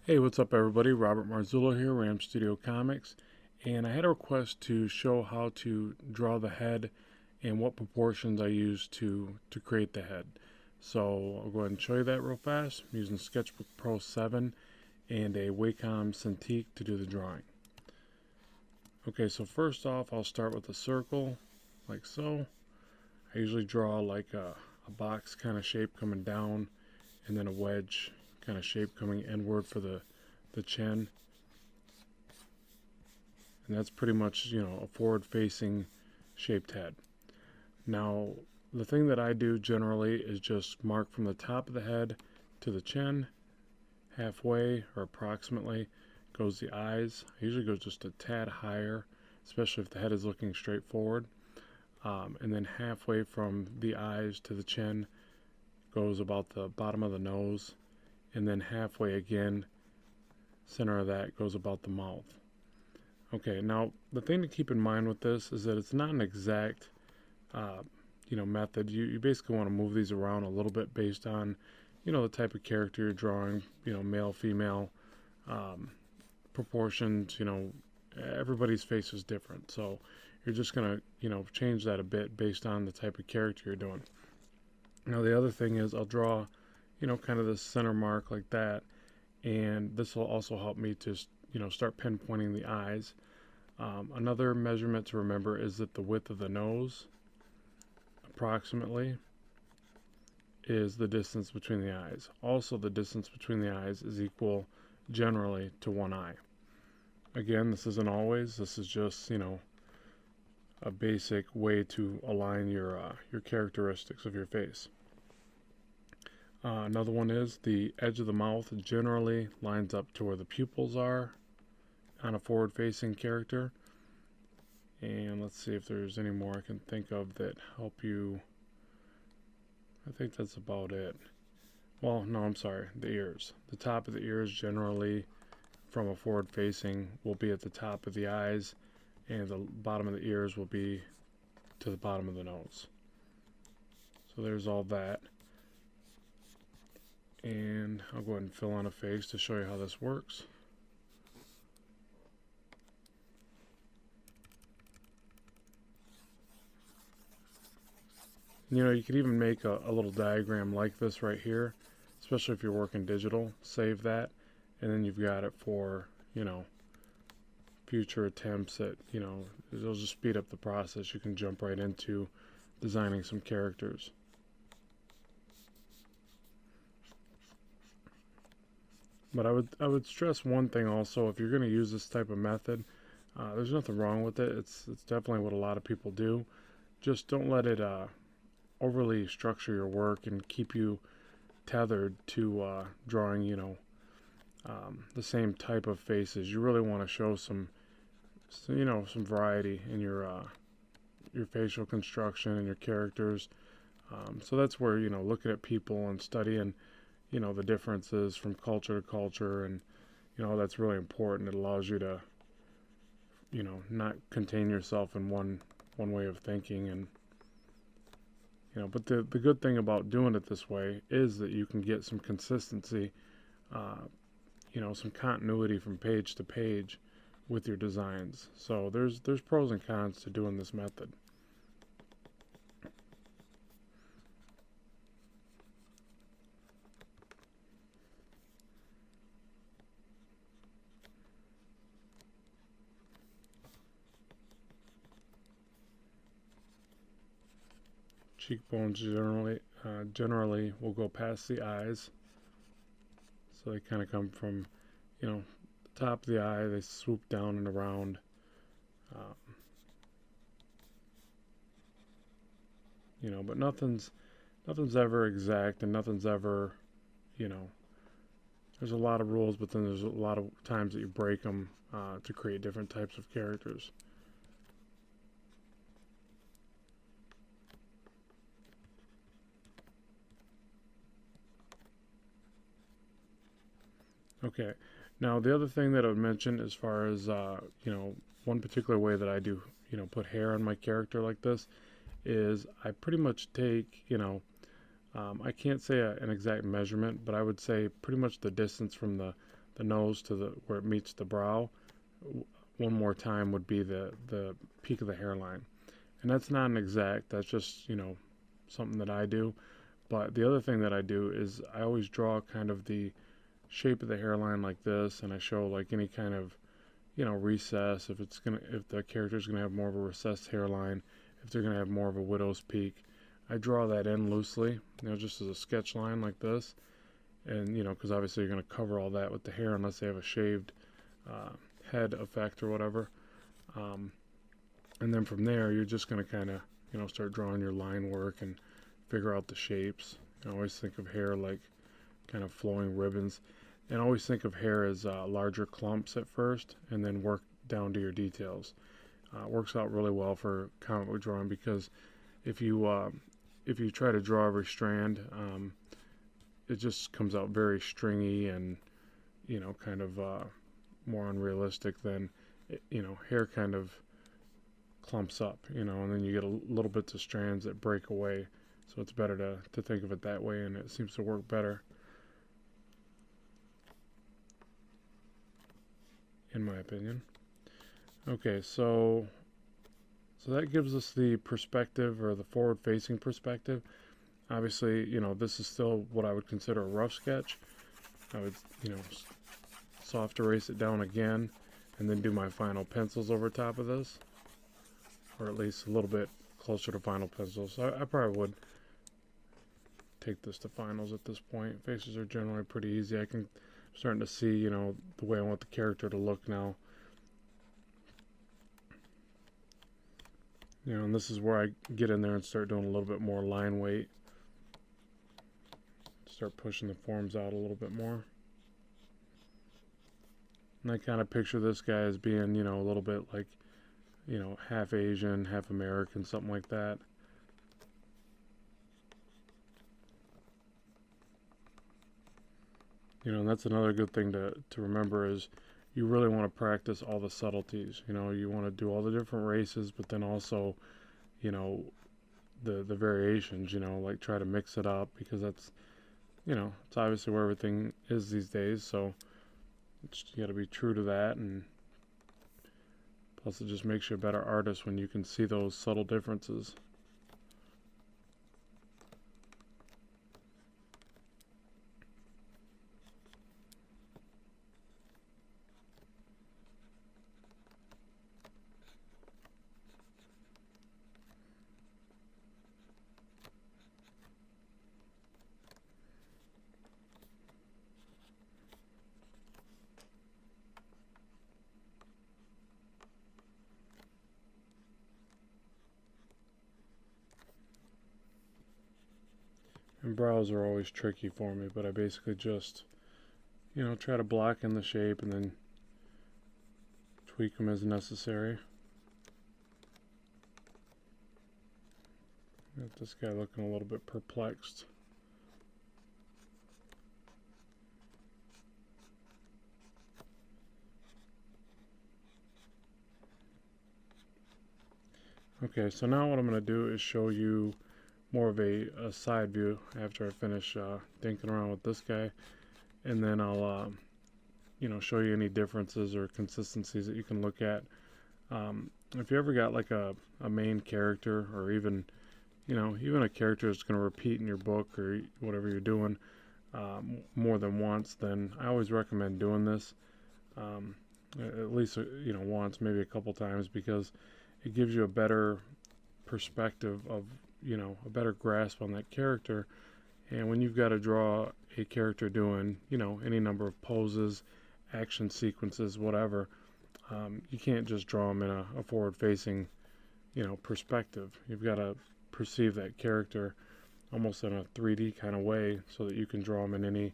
Hey, what's up everybody? Robert Marzullo here, Ram Studio Comics, and I had a request to show how to draw the head and what proportions I use to create the head. So I'll go ahead and show you that real fast. I'm using Sketchbook Pro 7 and a Wacom Cintiq to do the drawing. Okay, so first off I'll start with a circle, like so. I usually draw like a box kind of shape coming down, and then a wedge kind of shape coming inward for the chin. And that's pretty much, a forward-facing shaped head. Now, the thing that I do generally is just mark from the top of the head to the chin, halfway or approximately goes the eyes. I usually go just a tad higher, especially if the head is looking straight forward. And then halfway from the eyes to the chin goes about the bottom of the nose, and then halfway again, center of that goes about the mouth. Okay, now the thing to keep in mind with this is that it's not an exact, method. You basically want to move these around a little bit based on, the type of character you're drawing. Male, female, proportions. Everybody's face is different, so you're just gonna, change that a bit based on the type of character you're doing. Now the other thing is I'll draw, kind of this center mark like that, and this will also help me to, start pinpointing the eyes. Another measurement to remember is that the width of the nose approximately is the distance between the eyes. Also, the distance between the eyes is equal generally to one eye. Again, this isn't always. This is just, a basic way to align your characteristics of your face. Another one is the edge of the mouth generally lines up to where the pupils are on a forward-facing character. And let's see if there's any more I can think of that help you. I think that's about it. Well, no, I'm sorry. The ears. The top of the ears generally from a forward-facing will be at the top of the eyes, and the bottom of the ears will be to the bottom of the nose. So there's all that. And I'll go ahead and fill on a face to show you how this works. You could even make a little diagram like this right here, especially if you're working digital. Save that, and then you've got it for, future attempts at, it'll just speed up the process. You can jump right into designing some characters. But I would stress one thing also: if you're going to use this type of method, there's nothing wrong with it. It's definitely what a lot of people do. Just don't let it overly structure your work and keep you tethered to drawing, the same type of faces. You really want to show some variety in your facial construction and your characters. So that's where, looking at people and studying, the differences from culture to culture, and that's really important. It allows you to, not contain yourself in one way of thinking. And but the good thing about doing it this way is that you can get some consistency, some continuity from page to page with your designs. So there's pros and cons to doing this method. Cheekbones generally will go past the eyes, so they kind of come from, the top of the eye. They swoop down and around. Um, but nothing's ever exact, and nothing's ever, you know. There's a lot of rules, but then there's a lot of times that you break them to create different types of characters. Okay. Now the other thing that I would mention, as far as one particular way that I do, put hair on my character like this, is I pretty much take, I can't say an exact measurement, but I would say pretty much the distance from the nose to the where it meets the brow. One more time would be the peak of the hairline. And that's not an exact, that's just, you know, something that I do. But the other thing that I do is I always draw kind of the shape of the hairline like this, and I show like any kind of, you know, recess, if the character's gonna have more of a recessed hairline, if they're gonna have more of a widow's peak. I draw that in loosely, you know, just as a sketch line like this. And, you know, because obviously you're gonna cover all that with the hair unless they have a shaved head effect or whatever. And then from there, you're just going to kind of, you know, start drawing your line work and figure out the shapes. I always think of hair like kind of flowing ribbons. And always think of hair as larger clumps at first, and then work down to your details. It works out really well for comic book drawing, because if you try to draw every strand, it just comes out very stringy and, you know, kind of more unrealistic than, you know, hair kind of clumps up, you know, and then you get a little bits of strands that break away. So it's better to think of it that way, and it seems to work better, in my opinion. Okay, so that gives us the perspective, or the forward-facing perspective. Obviously, you know, this is still what I would consider a rough sketch. I would, you know, soft erase it down again, and then do my final pencils over top of this, or at least a little bit closer to final pencils. So I probably would take this to finals at this point. Faces are generally pretty easy. I'm starting to see, you know, the way I want the character to look now. You know, and this is where I get in there and start doing a little bit more line weight. Start pushing the forms out a little bit more. And I kind of picture this guy as being, you know, a little bit like, you know, half Asian, half American, something like that. You know, and that's another good thing to remember, is you really want to practice all the subtleties. You know, you want to do all the different races, but then also, you know, the variations, you know, like try to mix it up, because that's, you know, it's obviously where everything is these days. So you got to be true to that, and plus it just makes you a better artist when you can see those subtle differences. And brows are always tricky for me, but I basically just, you know, try to block in the shape and then tweak them as necessary. Got this guy looking a little bit perplexed. Okay, so now what I'm going to do is show you more of a side view after I finish dinking around with this guy, and then I'll you know, show you any differences or consistencies that you can look at. If you ever got like a main character, or even, you know, even a character that's going to repeat in your book or whatever you're doing more than once, then I always recommend doing this at least, you know, once, maybe a couple times, because it gives you a better perspective of, you know, a better grasp on that character. And when you've got to draw a character doing, you know, any number of poses, action sequences, whatever, you can't just draw them in a forward-facing, you know, perspective. You've got to perceive that character almost in a 3D kind of way, so that you can draw them in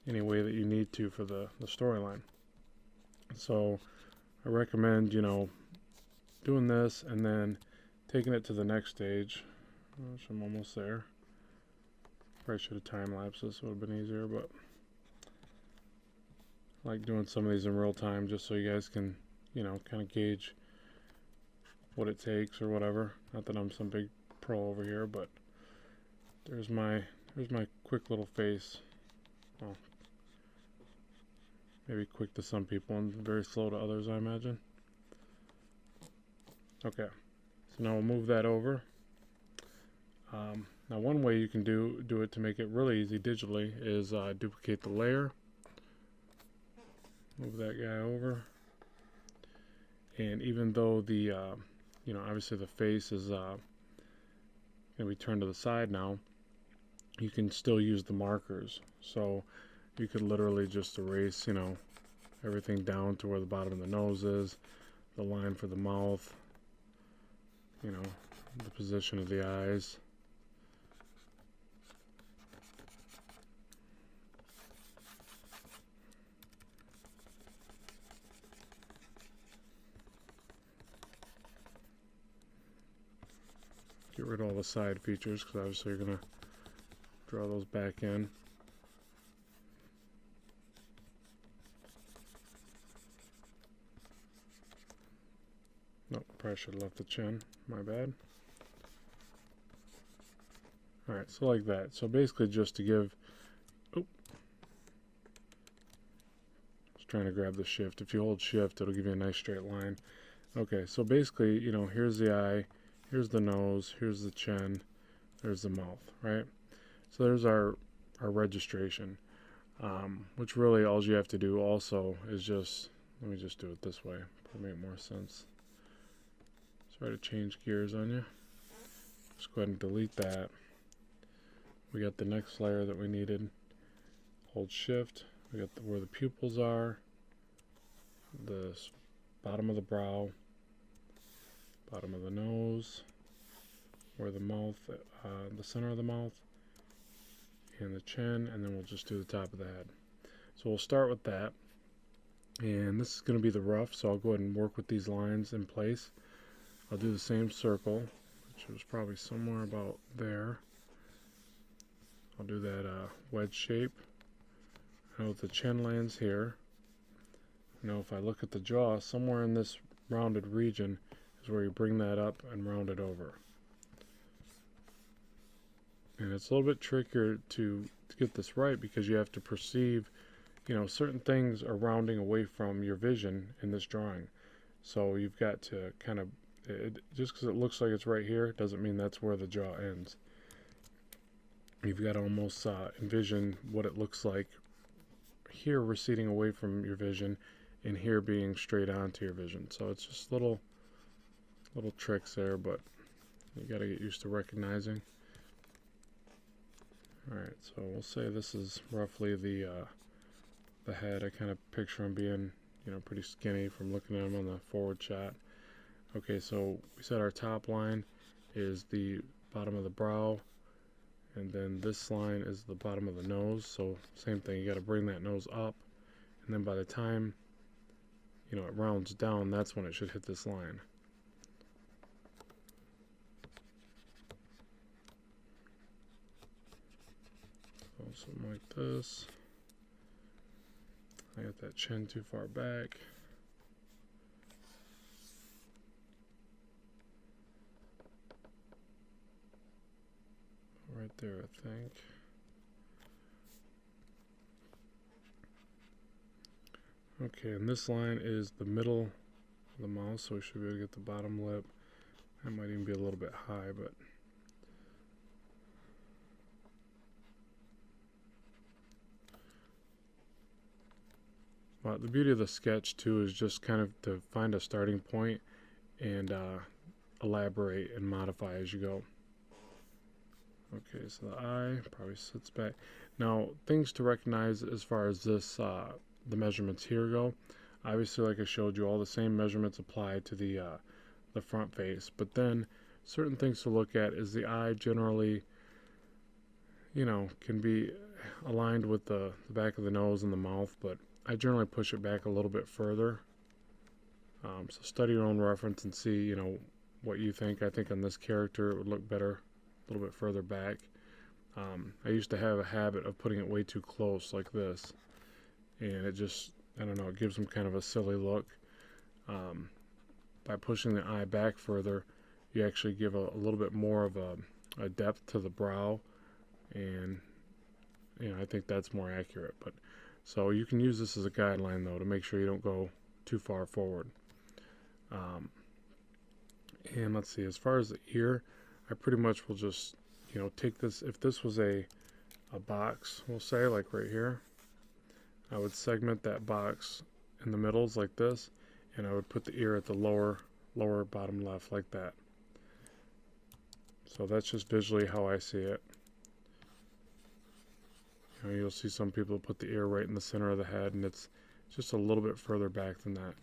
any way that you need to for the storyline. So I recommend, you know, doing this and then taking it to the next stage, which I'm almost there. Probably should have time-lapsed this, would have been easier, but I like doing some of these in real time just so you guys can, you know, kind of gauge what it takes or whatever. Not that I'm some big pro over here, but there's my quick little face. Well, maybe quick to some people and very slow to others, I imagine. Okay, so now we'll move that over. Now one way you can do it to make it really easy digitally is duplicate the layer. Move that guy over. And even though the, obviously the face is going to be turned to the side now, you can still use the markers. So you could literally just erase, everything down to where the bottom of the nose is, the line for the mouth, the position of the eyes. Get rid of all the side features because obviously you're going to draw those back in. Nope, probably should have left the chin. My bad. Alright, so like that. So basically just to give... Oop. Just trying to grab the shift. If you hold shift, it'll give you a nice straight line. Okay, so basically, here's the eye, here's the nose, here's the chin, there's the mouth, right? So there's our registration, which really all you have to do also is just, let me just do it this way, it'll make more sense. Sorry to change gears on you. Just go ahead and delete that. We got the next layer that we needed. Hold shift, we got where the pupils are, the bottom of the brow, bottom of the nose, where the mouth, the center of the mouth, and the chin, and then we'll just do the top of the head. So we'll start with that, and this is going to be the rough, so I'll go ahead and work with these lines in place. I'll do the same circle, which was probably somewhere about there. I'll do that wedge shape. Now the chin lands here. Now if I look at the jaw, somewhere in this rounded region is where you bring that up and round it over. And it's a little bit trickier to get this right because you have to perceive, certain things are rounding away from your vision in this drawing. So you've got to kind of, just because it looks like it's right here doesn't mean that's where the jaw ends. You've got to almost envision what it looks like here receding away from your vision and here being straight onto your vision. So it's just little tricks there, but you got to get used to recognizing. Alright, so we'll say this is roughly the head. I kind of picture him being, pretty skinny from looking at him on the forward shot. Okay, so we said our top line is the bottom of the brow, and then this line is the bottom of the nose. So same thing, you got to bring that nose up, and then by the time, it rounds down, that's when it should hit this line. Something like this. I got that chin too far back. Right there, I think. Okay, and this line is the middle of the mouth, so we should be able to get the bottom lip. That might even be a little bit high, but the beauty of the sketch too is just kind of to find a starting point and elaborate and modify as you go. Okay, so the eye probably sits back. Now, things to recognize as far as this, the measurements here go. Obviously, like I showed you, all the same measurements apply to the front face. But then, certain things to look at is the eye generally, can be aligned with the back of the nose and the mouth, but I generally push it back a little bit further. So study your own reference and see, what you think. I think on this character it would look better a little bit further back. I used to have a habit of putting it way too close like this, and it just, I don't know, it gives them kind of a silly look. By pushing the eye back further, you actually give a little bit more of a depth to the brow, and I think that's more accurate. But So you can use this as a guideline though to make sure you don't go too far forward. And let's see, as far as the ear, I pretty much will just, you know, take this, if this was a box, we'll say, like right here, I would segment that box in the middles like this, and I would put the ear at the lower bottom left like that. So that's just visually how I see it. You know, you'll see some people put the ear right in the center of the head, and it's just a little bit further back than that.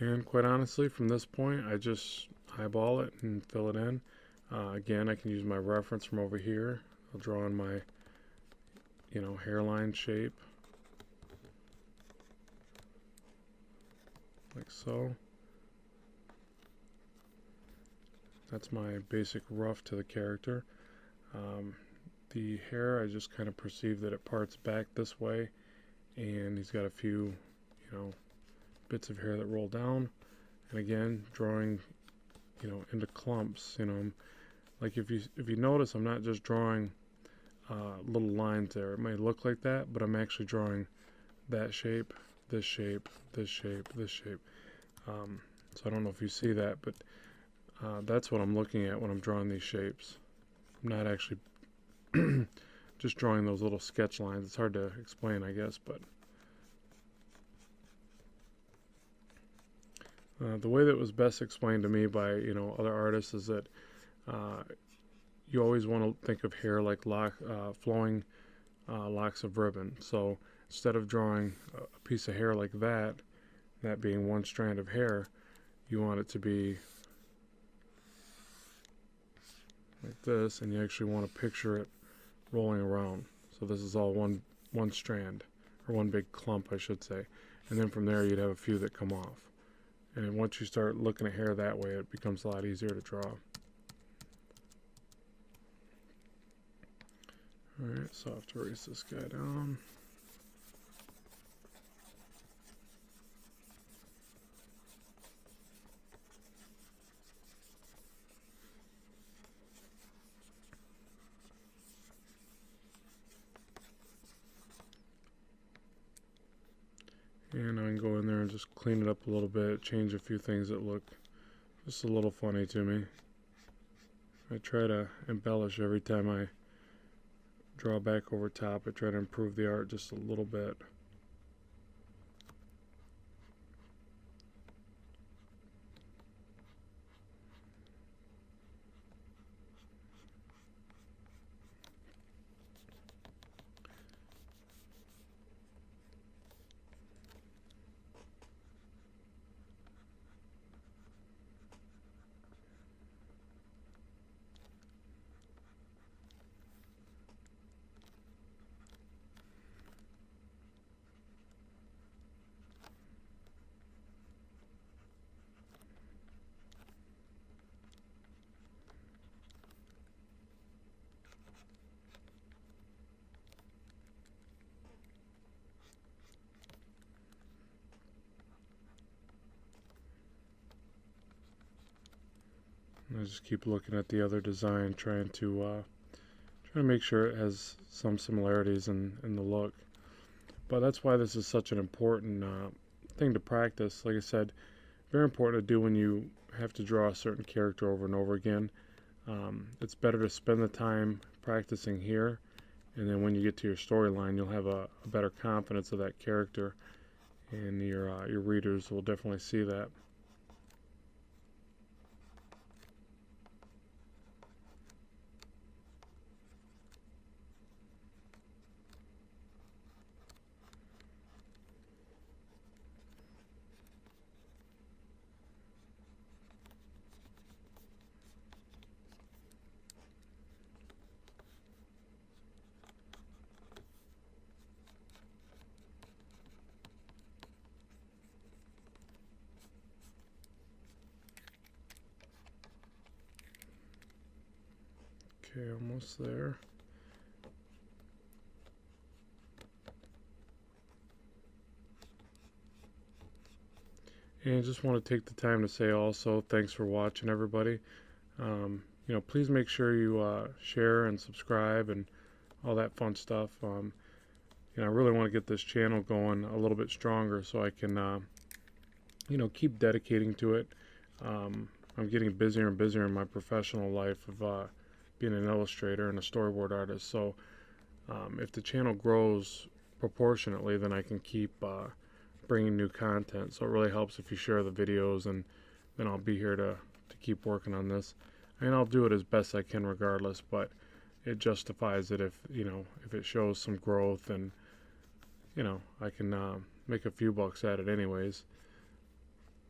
And quite honestly, from this point, I just eyeball it and fill it in. Again, I can use my reference from over here. I'll draw in my, you know, hairline shape, like so. That's my basic rough to the character. The hair, I just kind of perceive that it parts back this way, and he's got a few, you know, bits of hair that roll down. And again, drawing, you know, into clumps. You know, like if you notice, I'm not just drawing little lines there. It may look like that, but I'm actually drawing that shape, this shape, this shape, this shape. So I don't know if you see that, but that's what I'm looking at when I'm drawing these shapes. I'm not actually just drawing those little sketch lines. It's hard to explain, I guess, but the way that was best explained to me by, you know, other artists is that you always want to think of hair like flowing locks of ribbon. So instead of drawing a piece of hair like that being one strand of hair, you want it to be like this, and you actually want to picture it rolling around. So this is all one strand, or one big clump, I should say. And then from there, you'd have a few that come off. And then once you start looking at hair that way, it becomes a lot easier to draw. Alright, so I have to erase this guy down. And I can go in there and just clean it up a little bit, change a few things that look just a little funny to me. I try to embellish every time I draw back over top. I try to improve the art just a little bit. I just keep looking at the other design, trying to make sure it has some similarities in the look. But that's why this is such an important thing to practice. Like I said, very important to do when you have to draw a certain character over and over again. It's better to spend the time practicing here, and then when you get to your storyline, you'll have a better confidence of that character, and your readers will definitely see that. Okay, almost there. And just want to take the time to say also thanks for watching, everybody. Please make sure you share and subscribe and all that fun stuff. I really want to get this channel going a little bit stronger so I can, keep dedicating to it. I'm getting busier and busier in my professional life of being an illustrator and a storyboard artist. So if the channel grows proportionately, then I can keep bringing new content. So it really helps if you share the videos, and then I'll be here to keep working on this. And I'll do it as best I can regardless, but it justifies it if it shows some growth, and I can make a few bucks at it anyways.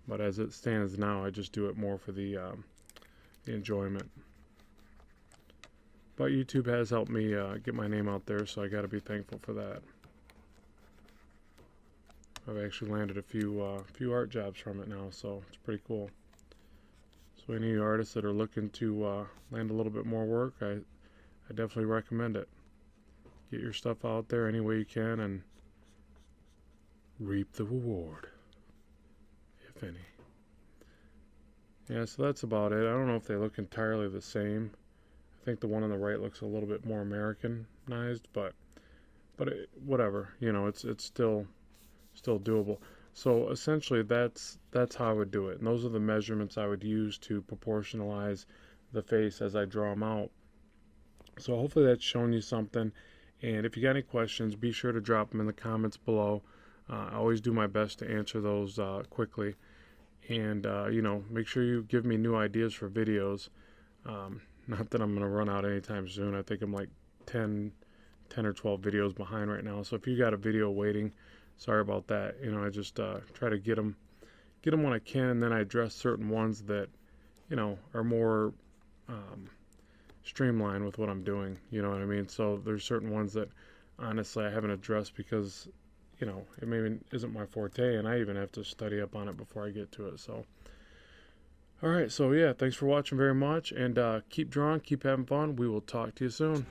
But as it stands now, I just do it more for the enjoyment. But YouTube has helped me get my name out there, so I got to be thankful for that. I've actually landed a few art jobs from it now, so it's pretty cool. So any artists that are looking to land a little bit more work, I definitely recommend it. Get your stuff out there any way you can and reap the reward, if any. Yeah, so that's about it. I don't know if they look entirely the same. I think the one on the right looks a little bit more Americanized, but whatever. It's still doable. So essentially, that's how I would do it, and those are the measurements I would use to proportionalize the face as I draw them out. So hopefully that's shown you something. And if you got any questions, be sure to drop them in the comments below. I always do my best to answer those quickly. And make sure you give me new ideas for videos. Not that I'm going to run out anytime soon. I think I'm like 10 or 12 videos behind right now. So if you got a video waiting, sorry about that. I just try to get them when I can, and then I address certain ones that are more streamlined with what I'm doing. You know what I mean? So there's certain ones that honestly I haven't addressed because it maybe isn't my forte, and I even have to study up on it before I get to it. So alright, so yeah, thanks for watching very much, and keep drawing, keep having fun. We will talk to you soon.